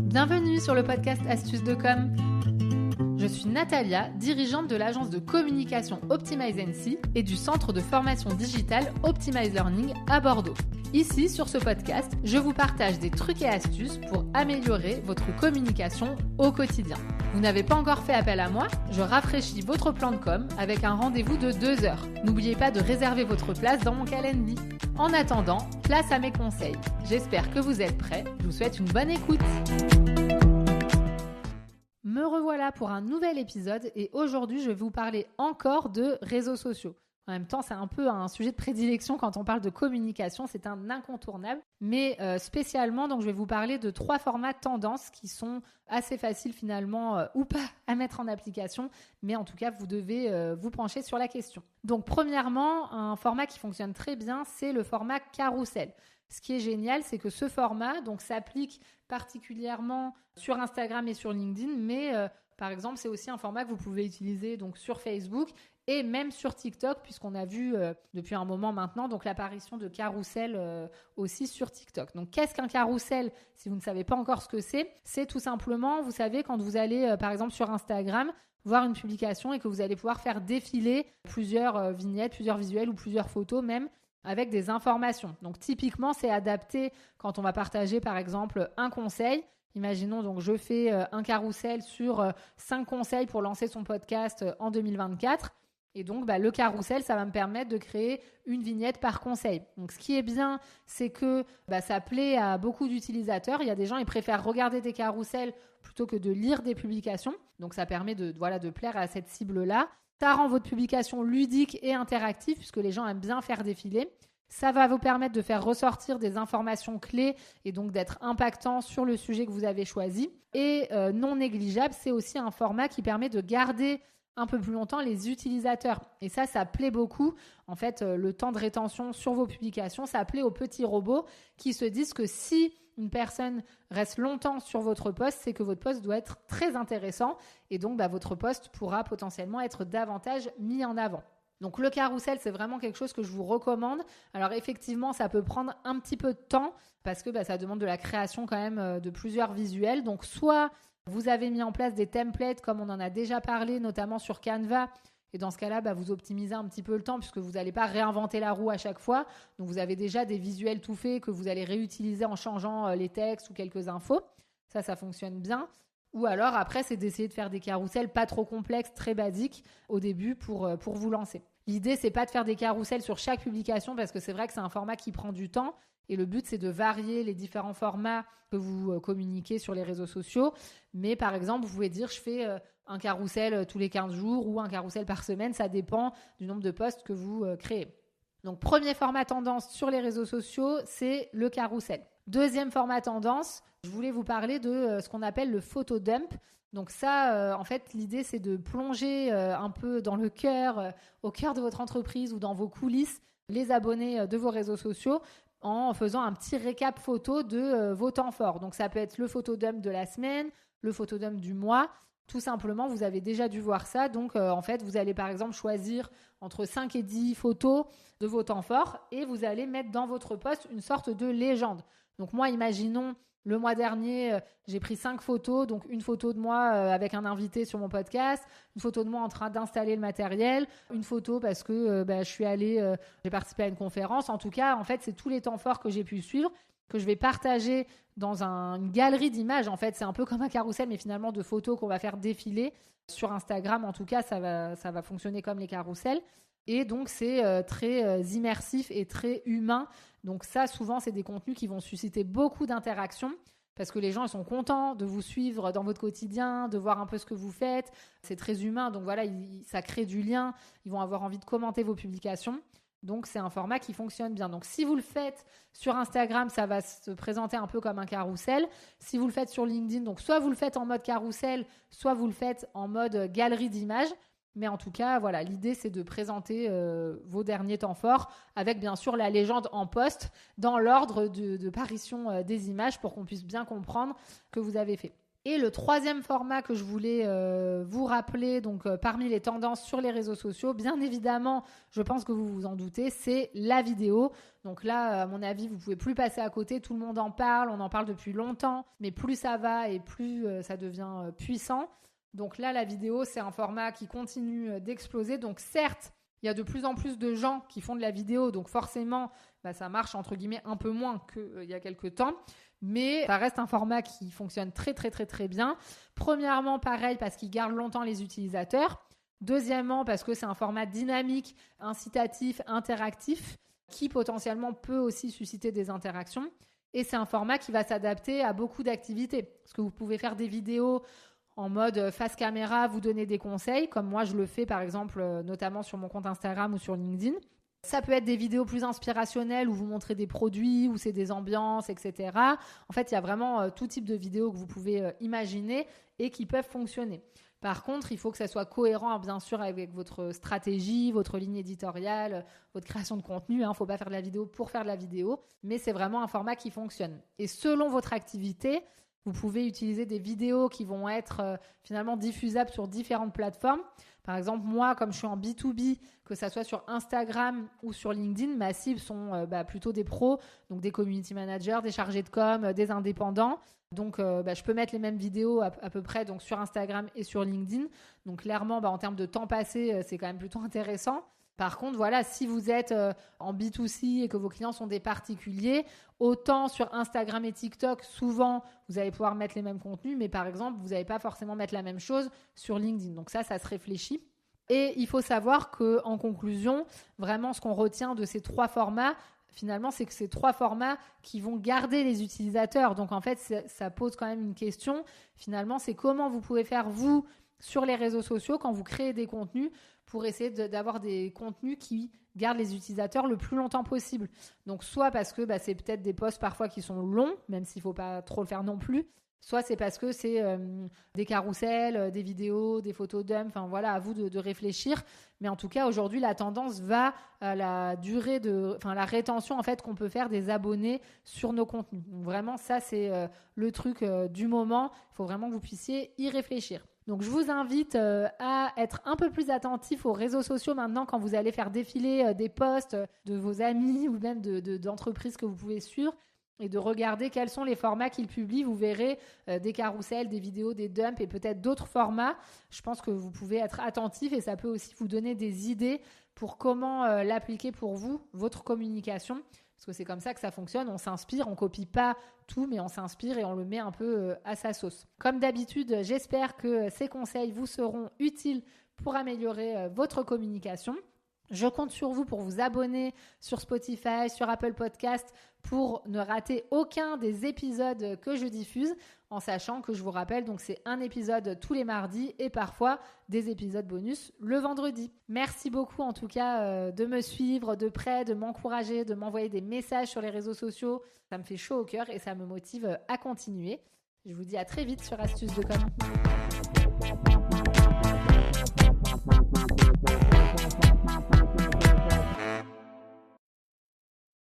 Bienvenue sur le podcast Astuces de com. Je suis Natalia, dirigeante de l'agence de communication Optimize NC et du centre de formation digitale Optimize Learning à Bordeaux. Ici, sur ce podcast, je vous partage des trucs et astuces pour améliorer votre communication au quotidien. Vous n'avez pas encore fait appel à moi? Je rafraîchis votre plan de com avec un rendez-vous de 2 heures. N'oubliez pas de réserver votre place dans mon calendrier. En attendant, place à mes conseils. J'espère que vous êtes prêts. Je vous souhaite une bonne écoute. Me revoilà pour un nouvel épisode et aujourd'hui, je vais vous parler encore de réseaux sociaux. En même temps, c'est un peu un sujet de prédilection quand on parle de communication, c'est un incontournable. Mais spécialement, donc, je vais vous parler de 3 formats tendances qui sont assez faciles finalement ou pas à mettre en application. Mais en tout cas, vous devez vous pencher sur la question. Donc premièrement, un format qui fonctionne très bien, c'est le format carrousel. Ce qui est génial, c'est que ce format donc, s'applique particulièrement sur Instagram et sur LinkedIn, mais par exemple, c'est aussi un format que vous pouvez utiliser donc, sur Facebook et même sur TikTok, puisqu'on a vu depuis un moment maintenant donc, l'apparition de carrousel aussi sur TikTok. Donc, qu'est-ce qu'un carrousel? Si vous ne savez pas encore ce que c'est tout simplement, vous savez, quand vous allez par exemple sur Instagram, voir une publication et que vous allez pouvoir faire défiler plusieurs vignettes, plusieurs visuels ou plusieurs photos même, avec des informations. Donc typiquement, c'est adapté quand on va partager par exemple un conseil. Imaginons donc je fais un carrousel sur 5 conseils pour lancer son podcast en 2024. Et donc le carrousel, ça va me permettre de créer une vignette par conseil. Donc ce qui est bien, c'est que ça plaît à beaucoup d'utilisateurs. Il y a des gens, ils préfèrent regarder des carousels plutôt que de lire des publications. Donc ça permet de plaire à cette cible-là. Ça rend votre publication ludique et interactive puisque les gens aiment bien faire défiler. Ça va vous permettre de faire ressortir des informations clés et donc d'être impactant sur le sujet que vous avez choisi. Et non négligeable, c'est aussi un format qui permet de garder un peu plus longtemps les utilisateurs. Et ça plaît beaucoup. En fait, le temps de rétention sur vos publications, ça plaît aux petits robots qui se disent que si une personne reste longtemps sur votre post, c'est que votre post doit être très intéressant et donc votre post pourra potentiellement être davantage mis en avant. Donc le carrousel, c'est vraiment quelque chose que je vous recommande. Alors effectivement, ça peut prendre un petit peu de temps parce que ça demande de la création quand même de plusieurs visuels. Donc soit vous avez mis en place des templates comme on en a déjà parlé, notamment sur Canva. Et dans ce cas-là, vous optimisez un petit peu le temps puisque vous n'allez pas réinventer la roue à chaque fois. Donc, vous avez déjà des visuels tout faits que vous allez réutiliser en changeant les textes ou quelques infos. Ça fonctionne bien. Ou alors, après, c'est d'essayer de faire des carousels pas trop complexes, très basiques au début pour vous lancer. L'idée, c'est pas de faire des carousels sur chaque publication parce que c'est vrai que c'est un format qui prend du temps. Et le but, c'est de varier les différents formats que vous communiquez sur les réseaux sociaux. Mais par exemple, vous pouvez dire, je fais un carrousel tous les 15 jours ou un carrousel par semaine. Ça dépend du nombre de posts que vous créez. Donc, premier format tendance sur les réseaux sociaux, c'est le carrousel. Deuxième format tendance, je voulais vous parler de ce qu'on appelle le photodump. Donc ça, en fait, l'idée, c'est de plonger un peu dans le cœur, au cœur de votre entreprise ou dans vos coulisses, les abonnés de vos réseaux sociaux, en faisant un petit récap photo de vos temps forts. Donc, ça peut être le photodump de la semaine, le photodump du mois. Tout simplement, vous avez déjà dû voir ça. Donc, en fait, vous allez par exemple choisir entre 5 et 10 photos de vos temps forts et vous allez mettre dans votre post une sorte de légende. Donc, moi, imaginons, le mois dernier, j'ai pris 5 photos. Donc, une photo de moi avec un invité sur mon podcast, une photo de moi en train d'installer le matériel, une photo parce que je suis allée, j'ai participé à une conférence. En tout cas, en fait, c'est tous les temps forts que j'ai pu suivre, que je vais partager dans une galerie d'images. En fait, c'est un peu comme un carrousel, mais finalement de photos qu'on va faire défiler sur Instagram. En tout cas, ça va fonctionner comme les carousels. Et donc, c'est très immersif et très humain. Donc ça, souvent, c'est des contenus qui vont susciter beaucoup d'interactions parce que les gens, ils sont contents de vous suivre dans votre quotidien, de voir un peu ce que vous faites. C'est très humain. Donc voilà, ça crée du lien. Ils vont avoir envie de commenter vos publications. Donc, c'est un format qui fonctionne bien. Donc, si vous le faites sur Instagram, ça va se présenter un peu comme un carrousel. Si vous le faites sur LinkedIn, donc soit vous le faites en mode carrousel, soit vous le faites en mode galerie d'images. Mais en tout cas, voilà, l'idée, c'est de présenter vos derniers temps forts avec, bien sûr, la légende en post dans l'ordre de parution des images pour qu'on puisse bien comprendre ce que vous avez fait. Et le troisième format que je voulais vous rappeler, donc parmi les tendances sur les réseaux sociaux, bien évidemment, je pense que vous vous en doutez, c'est la vidéo. Donc là, à mon avis, vous ne pouvez plus passer à côté, tout le monde en parle, on en parle depuis longtemps, mais plus ça va et plus ça devient puissant. Donc là, la vidéo, c'est un format qui continue d'exploser. Donc certes, il y a de plus en plus de gens qui font de la vidéo, donc forcément, ça marche entre guillemets un peu moins qu'il y a quelques temps. Mais ça reste un format qui fonctionne très très très très bien. Premièrement, pareil, parce qu'il garde longtemps les utilisateurs. Deuxièmement, parce que c'est un format dynamique, incitatif, interactif, qui potentiellement peut aussi susciter des interactions. Et c'est un format qui va s'adapter à beaucoup d'activités. Parce que vous pouvez faire des vidéos en mode face caméra, vous donner des conseils, comme moi je le fais par exemple, notamment sur mon compte Instagram ou sur LinkedIn. Ça peut être des vidéos plus inspirationnelles où vous montrez des produits, où c'est des ambiances, etc. En fait, il y a vraiment tout type de vidéos que vous pouvez imaginer et qui peuvent fonctionner. Par contre, il faut que ça soit cohérent, bien sûr, avec votre stratégie, votre ligne éditoriale, votre création de contenu. Il ne faut pas faire de la vidéo pour faire de la vidéo, mais c'est vraiment un format qui fonctionne. Et selon votre activité, vous pouvez utiliser des vidéos qui vont être finalement diffusables sur différentes plateformes. Par exemple, moi, comme je suis en B2B, que ça soit sur Instagram ou sur LinkedIn, ma cible sont plutôt des pros, donc des community managers, des chargés de com, des indépendants. Donc, je peux mettre les mêmes vidéos à peu près donc sur Instagram et sur LinkedIn. Donc, clairement, en termes de temps passé, c'est quand même plutôt intéressant. Par contre, voilà, si vous êtes en B2C et que vos clients sont des particuliers, autant sur Instagram et TikTok, souvent, vous allez pouvoir mettre les mêmes contenus, mais par exemple, vous n'allez pas forcément mettre la même chose sur LinkedIn. Donc ça se réfléchit. Et il faut savoir qu'en conclusion, vraiment, ce qu'on retient de ces trois formats, finalement, c'est que ces trois formats qui vont garder les utilisateurs. Donc, en fait, ça pose quand même une question. Finalement, c'est comment vous pouvez faire, vous, sur les réseaux sociaux, quand vous créez des contenus, pour essayer d'avoir des contenus qui gardent les utilisateurs le plus longtemps possible. Donc, soit parce que c'est peut-être des posts parfois qui sont longs, même s'il ne faut pas trop le faire non plus, soit c'est parce que c'est des carousels, des vidéos, des photos dump, enfin voilà, à vous de réfléchir. Mais en tout cas, aujourd'hui, la tendance va à la durée la rétention en fait qu'on peut faire des abonnés sur nos contenus. Donc vraiment, ça c'est le truc du moment. Il faut vraiment que vous puissiez y réfléchir. Donc, je vous invite à être un peu plus attentif aux réseaux sociaux maintenant quand vous allez faire défiler des posts de vos amis ou même d'entreprises que vous pouvez suivre et de regarder quels sont les formats qu'ils publient. Vous verrez des carousels, des vidéos, des dumps et peut-être d'autres formats. Je pense que vous pouvez être attentif et ça peut aussi vous donner des idées pour comment l'appliquer pour vous, votre communication. Parce que c'est comme ça que ça fonctionne, on s'inspire, on ne copie pas tout, mais on s'inspire et on le met un peu à sa sauce. Comme d'habitude, j'espère que ces conseils vous seront utiles pour améliorer votre communication. Je compte sur vous pour vous abonner sur Spotify, sur Apple Podcast, pour ne rater aucun des épisodes que je diffuse, en sachant que je vous rappelle, donc c'est un épisode tous les mardis et parfois des épisodes bonus le vendredi. Merci beaucoup en tout cas de me suivre de près, de m'encourager, de m'envoyer des messages sur les réseaux sociaux. Ça me fait chaud au cœur et ça me motive à continuer. Je vous dis à très vite sur Astuces de Com.